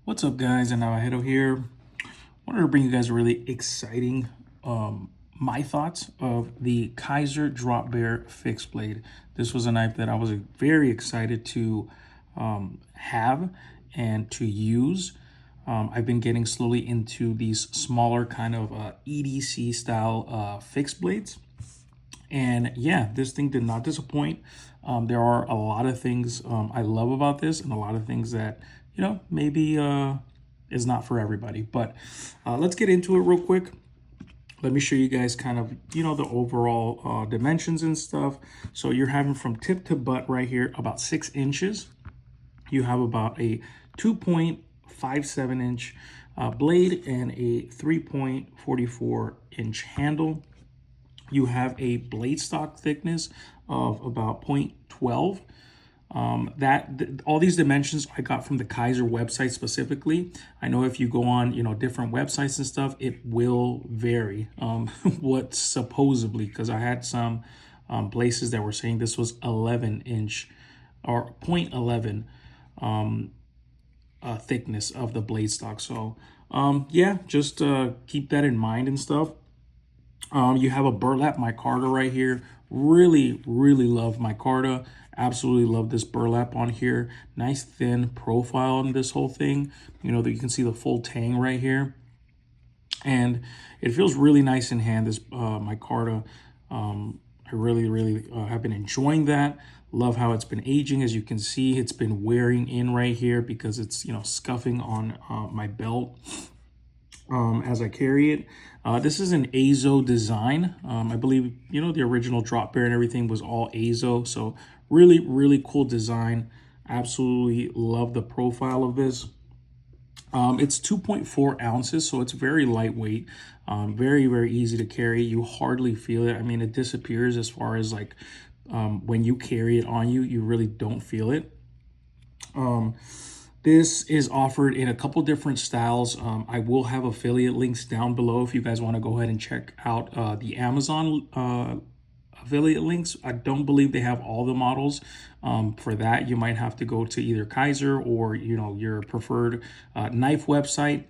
What's up, guys? And Navajero here. Wanted to bring you guys a really exciting my thoughts of the Kizer Drop Bear Fixed Blade. This was a knife that I was very excited to have and to use. I've been getting slowly into these smaller kind of EDC style fixed blades. And yeah, this thing did not disappoint. There are a lot of things I love about this and a lot of things that, maybe is not for everybody. But let's get into it real quick. Let me show you guys kind of, the overall dimensions and stuff. So you're having from tip to butt right here about 6 inches. You have about a 2.57 inch blade and a 3.44 inch handle. You have a blade stock thickness of about 0.12. All these dimensions I got from the Kizer website specifically. I know if you go on, different websites and stuff, it will vary what supposedly, because I had some places that were saying this was 11 inch or 0.11 thickness of the blade stock. So yeah, just keep that in mind and stuff. You have a burlap micarta right here. Really love micarta. Absolutely love this burlap on here. Nice thin profile on this whole thing. That you can see the full tang right here. And it feels really nice in hand, this micarta. I really have been enjoying that. Love how it's been aging. As you can see, it's been wearing in right here because it's, scuffing on my belt as I carry it. This is an Azo design. I believe, the original drop bear and everything was all Azo. So really cool design. Absolutely love the profile of this. It's 2.4 ounces, so it's very lightweight, very easy to carry. You hardly feel it. I mean, it disappears as far as like when you carry it on you, you really don't feel it. This is offered in a couple different styles. I will have affiliate links down below if you guys want to go ahead and check out the Amazon affiliate links. I don't believe they have all the models. For that, you might have to go to either Kizer or your preferred knife website.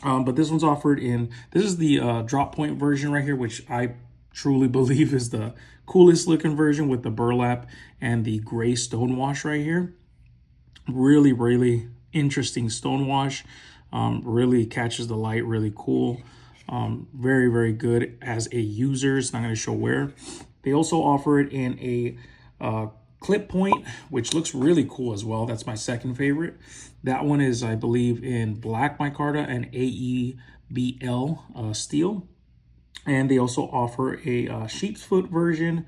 But this one's offered in, this is the drop point version right here, which I truly believe is the coolest looking version with the burlap and the gray stonewash right here. Really interesting stonewash. Really catches the light, really cool. Very good as a user. It's not going to show wear. They also offer it in a clip point, which looks really cool as well. That's my second favorite. That one is, I believe, in black micarta and AEBL steel. And they also offer a sheep's foot version,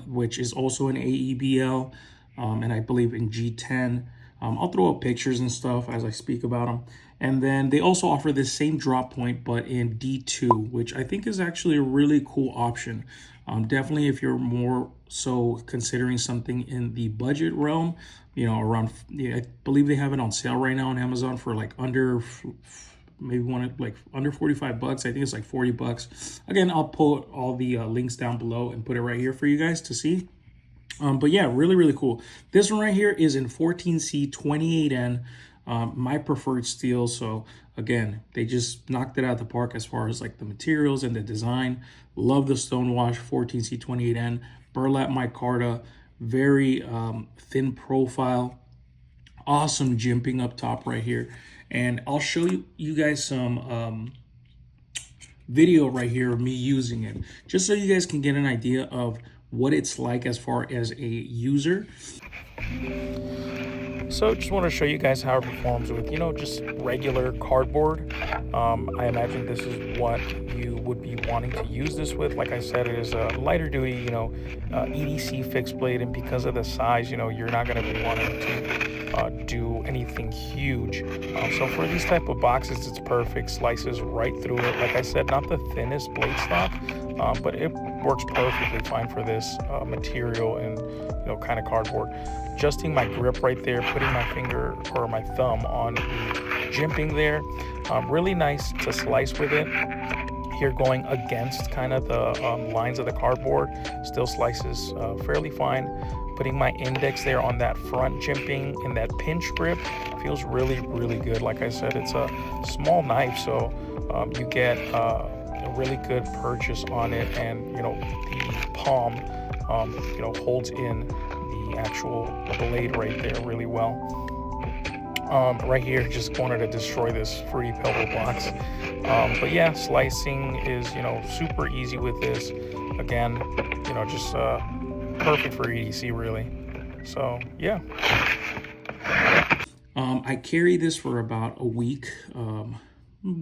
which is also an AEBL, and I believe in G10. I'll throw up pictures and stuff as I speak about them. And then they also offer this same drop point, but in D2, which I think is actually a really cool option. Definitely if you're more so considering something in the budget realm, around, I believe they have it on sale right now on Amazon for like under, maybe under 45 bucks. I think it's like 40 bucks. Again, I'll put all the links down below and put it right here for you guys to see. But yeah, really cool. This one right here is in 14C 28N, my preferred steel. So again, they just knocked it out of the park as far as like the materials and the design. Love the stonewash 14C 28N, burlap micarta, very thin profile, awesome jimping up top right here. And I'll show you guys some video right here of me using it, just so you guys can get an idea of what it's like as far as a user. So just want to show you guys how it performs with, just regular cardboard. I imagine this is what you would be wanting to use this with. Like I said, it is a lighter duty, EDC fixed blade. And because of the size, you're not going to be wanting to do anything huge. So for these type of boxes, it's perfect. Slices right through it. Like I said, not the thinnest blade stock, but it works perfectly fine for this material and, kind of cardboard. Adjusting my grip right there, putting my finger or my thumb on the jimping there. Really nice to slice with it. Here going against kind of the lines of the cardboard, still slices fairly fine. putting my index there on that front jimping and that pinch grip feels really, really good. Like I said, it's a small knife, so you get a really good purchase on it, and the palm holds in the actual blade right there really well. Right here, just wanted to destroy this free pebble box. But yeah, slicing is super easy with this. Again, just perfect for EDC really. So yeah. I carry this for about a week,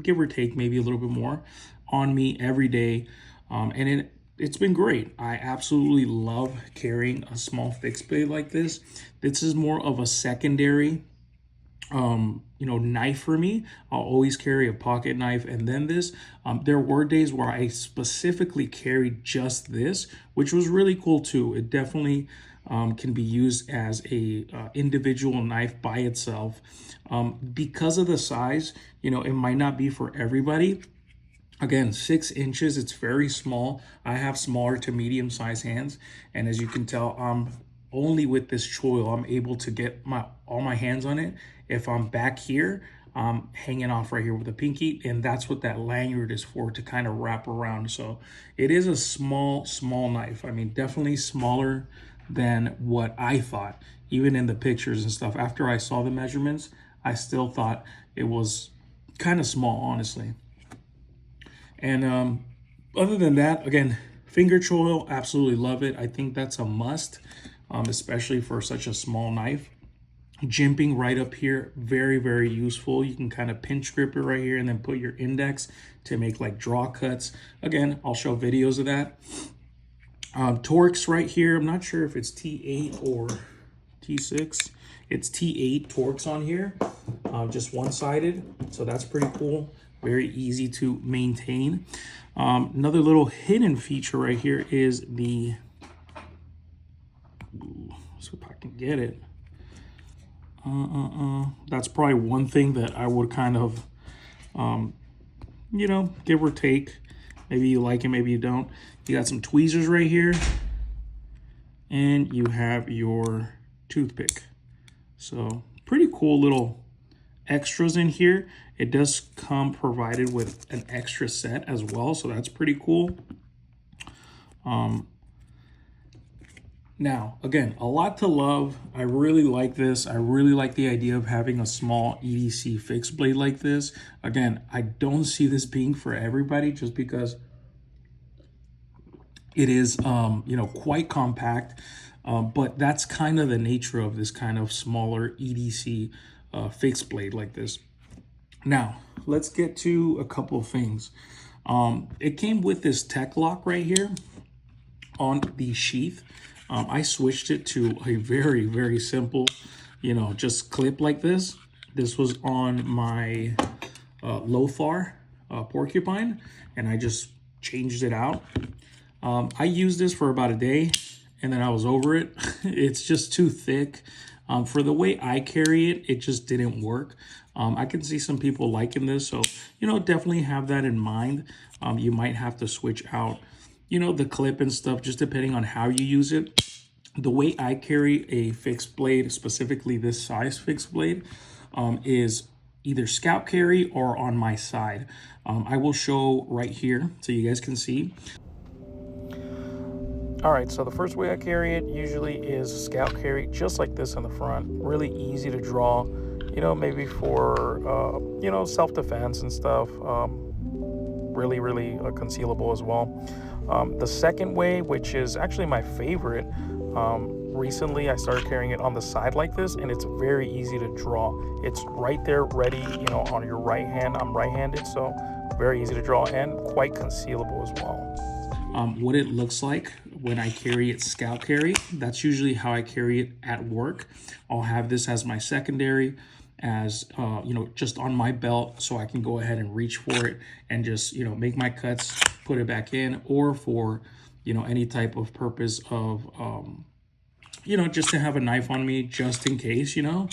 give or take, maybe a little bit more, on me every day, and it's been great. I absolutely love carrying a small fixed blade like this. This is more of a secondary knife for me. I'll always carry a pocket knife and then this. There were days where I specifically carried just this, which was really cool too. It definitely can be used as a individual knife by itself. Because of the size, it might not be for everybody. Again, 6 inches, it's very small. I have smaller to medium sized hands, and as you can tell, only with this choil I'm able to get all my hands on it. If I'm back here, I'm hanging off right here with a pinky, and that's what that lanyard is for, to kind of wrap around. So it is a small knife. I mean, definitely smaller than what I thought, even in the pictures and stuff. After I saw the measurements, I still thought it was kind of small, honestly. And other than that, again, finger choil, absolutely love it. I think that's a must, especially for such a small knife. Jimping right up here, very, very useful. You can kind of pinch grip it right here and then put your index to make like draw cuts. Again, I'll show videos of that. Torx right here, I'm not sure if it's T8 or T6. It's T8 Torx on here, just one-sided, so that's pretty cool. Very easy to maintain. Another little hidden feature right here is the, so if I can get it, that's probably one thing that I would kind of, give or take. Maybe you like it, maybe you don't. You got some tweezers right here, and you have your toothpick. So pretty cool little extras in here. It does come provided with an extra set as well, so that's pretty cool. Now, again, a lot to love. I really like this. I really like the idea of having a small EDC fixed blade like this. Again, I don't see this being for everybody, just because it is, quite compact. But that's kind of the nature of this kind of smaller EDC fixed blade like this. Now, let's get to a couple of things. It came with this tech lock right here on the sheath. I switched it to a very, very simple, just clip like this. This was on my Lothar porcupine, and I just changed it out. I used this for about a day, and then I was over it. It's just too thick. For the way I carry it, it just didn't work. I can see some people liking this, so, definitely have that in mind. You might have to switch out, the clip and stuff, just depending on how you use it. The way I carry a fixed blade, specifically this size fixed blade, is either scalp carry or on my side. I will show right here so you guys can see. All right, so the first way I carry it usually is scalp carry, just like this in the front. Really easy to draw, maybe for, self-defense and stuff. Really, really concealable as well. The second way, which is actually my favorite, recently I started carrying it on the side like this, and it's very easy to draw. It's right there ready, on your right hand. I'm right-handed, so very easy to draw and quite concealable as well. What it looks like when I carry it scalp carry, that's usually how I carry it at work. I'll have this as my secondary, as just on my belt, so I can go ahead and reach for it and just make my cuts, put it back in, or for any type of purpose of just to have a knife on me, just in case, in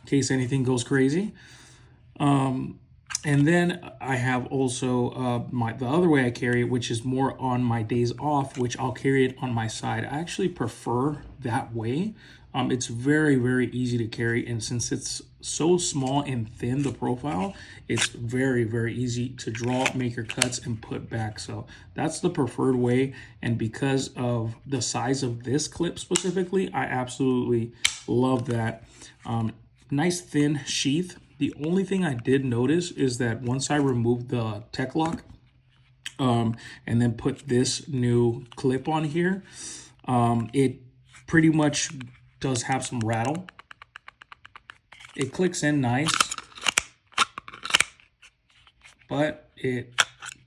case anything goes crazy. And then I have also the other way I carry it, which is more on my days off, which I'll carry it on my side. I actually prefer that way. It's very, very easy to carry. And since it's so small and thin, the profile, it's very, very easy to draw, make your cuts, and put back. So that's the preferred way. And because of the size of this clip specifically, I absolutely love that. Nice thin sheath. The only thing I did notice is that once I removed the tech lock and then put this new clip on here, it pretty much does have some rattle. It clicks in nice, but it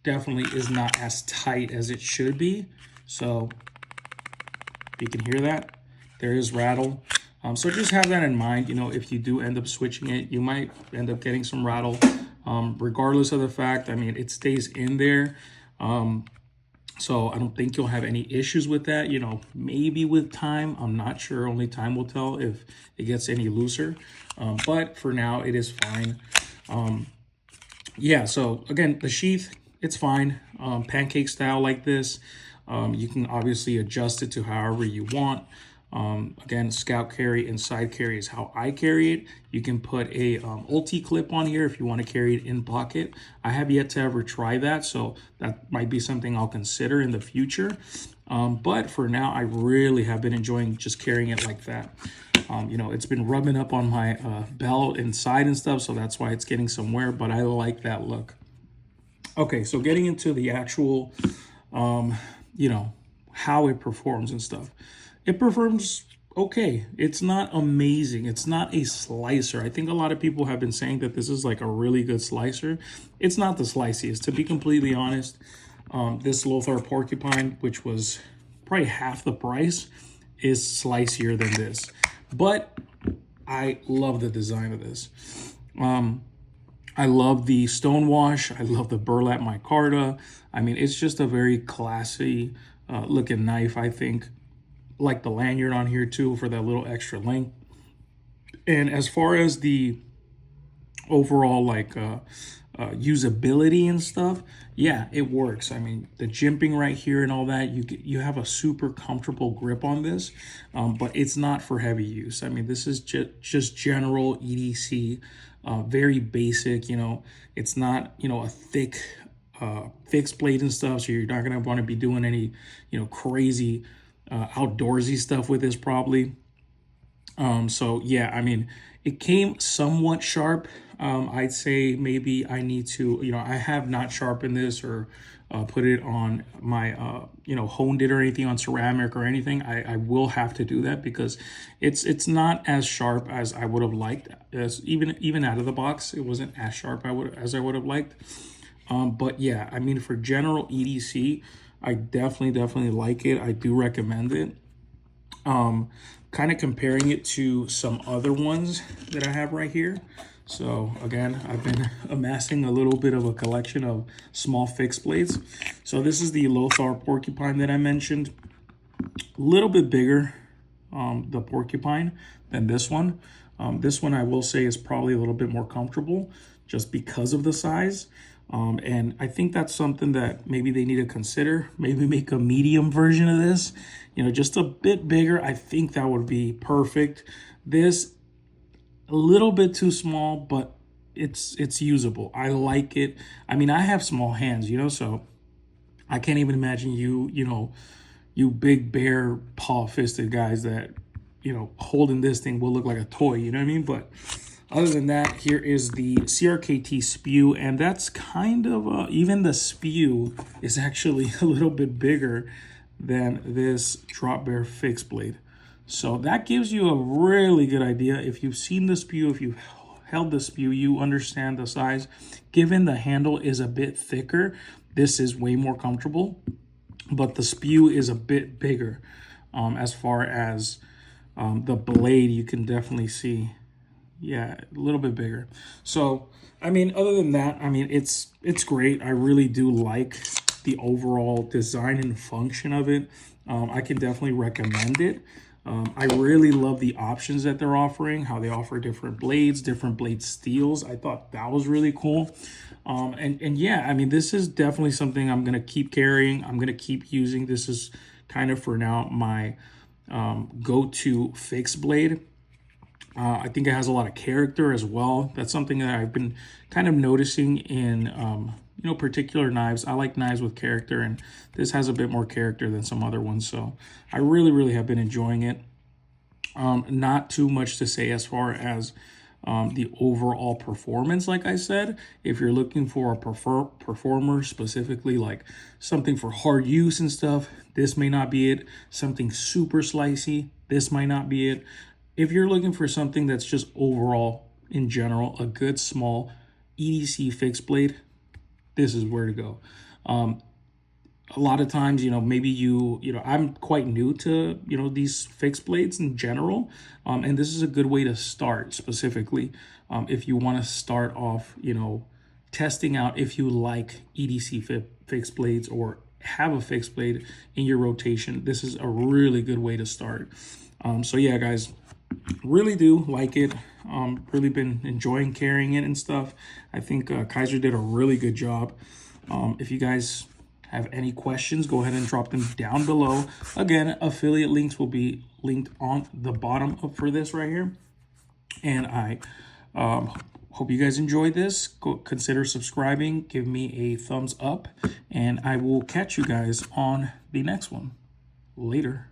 definitely is not as tight as it should be. So you can hear that. There is rattle. So just have that in mind. You know, if you do end up switching it, you might end up getting some rattle. Regardless of the fact, I mean, it stays in there. So I don't think you'll have any issues with that. You know, maybe with time, I'm not sure. Only time will tell if it gets any looser. But for now, it is fine. Yeah, so again, the sheath, it's fine. Pancake style like this. You can obviously adjust it to however you want. Again, scout carry and side carry is how I carry it. You can put a ulti clip on here if you want to carry it in pocket. I have yet to ever try that, so that might be something I'll consider in the future. But for now, I really have been enjoying just carrying it like that. You know, it's been rubbing up on my belt and side and stuff, so that's why it's getting some wear, but I like that look. Okay, so getting into the actual, you know, how it performs and stuff. It performs okay. It's not amazing. It's not a slicer. I think a lot of people have been saying that this is like a really good slicer. It's not the sliciest, to be completely honest. This Lothar Porcupine, which was probably half the price, is slicier than this. But I love the design of this. I love the stonewash. I love the burlap micarta. I mean, it's just a very classy looking knife, I think. Like the lanyard on here too for that little extra length. And as far as the overall like usability and stuff, yeah, it works. I mean, the jimping right here and all that, you have a super comfortable grip on this, but it's not for heavy use. I mean, this is just general EDC, very basic. You know, it's not, you know, a thick fixed blade and stuff, so you're not gonna want to be doing any, you know, crazy outdoorsy stuff with this probably. So yeah, I mean, it came somewhat sharp. I'd say maybe I need to, you know, I have not sharpened this or put it on my, you know, honed it or anything on ceramic or anything. I will have to do that because it's not as sharp as I would have liked. As even out of the box, it wasn't as sharp as I would have liked. But yeah, I mean, for general EDC, I definitely like it. I do recommend it. Kind of comparing it to some other ones that I have right here. So again, I've been amassing a little bit of a collection of small fixed blades. So this is the Lothar Porcupine that I mentioned. A little bit bigger, the Porcupine, than this one. This one I will say is probably a little bit more comfortable just because of the size. And I think that's something that maybe they need to consider. Maybe make a medium version of this, you know, just a bit bigger. I think that would be perfect. This, a little bit too small, but it's usable. I like it. I mean, I have small hands, you know, so I can't even imagine you know, you big bear paw-fisted guys that, you know, holding this thing will look like a toy, you know what I mean? But other than that, here is the CRKT spew, and that's kind of, even the spew is actually a little bit bigger than this drop bear fixed blade. So that gives you a really good idea. If you've seen the spew, if you've held the spew, you understand the size. Given the handle is a bit thicker, this is way more comfortable, but the spew is a bit bigger. As far as the blade, you can definitely see, yeah, a little bit bigger. So I mean, other than that, I mean, it's great. I really do like the overall design and function of it. I can definitely recommend it. I really love the options that they're offering, how they offer different blades, different blade steels. I thought that was really cool. And yeah, I mean, this is definitely something I'm going to keep carrying. I'm going to keep using. This is kind of for now my go-to fixed blade. I think it has a lot of character as well. That's something that I've been kind of noticing in, you know, particular knives. I like knives with character, and this has a bit more character than some other ones. So I really, really have been enjoying it. Not too much to say as far as the overall performance. Like I said, if you're looking for a performer specifically, like something for hard use and stuff, this may not be it. Something super slicey, this might not be it. If you're looking for something that's just overall, in general, a good small EDC fixed blade, this is where to go. A lot of times, you know, maybe I'm quite new to, you know, these fixed blades in general. And this is a good way to start specifically. If you want to start off, you know, testing out if you like EDC fixed blades or have a fixed blade in your rotation, this is a really good way to start. So yeah, guys, really do like it. Really been enjoying carrying it and stuff. I think Kizer did a really good job. If you guys have any questions, go ahead and drop them down below. Again, affiliate links will be linked on the bottom for this right here. And I hope you guys enjoyed this. Consider subscribing, give me a thumbs up, and I will catch you guys on the next one. Later.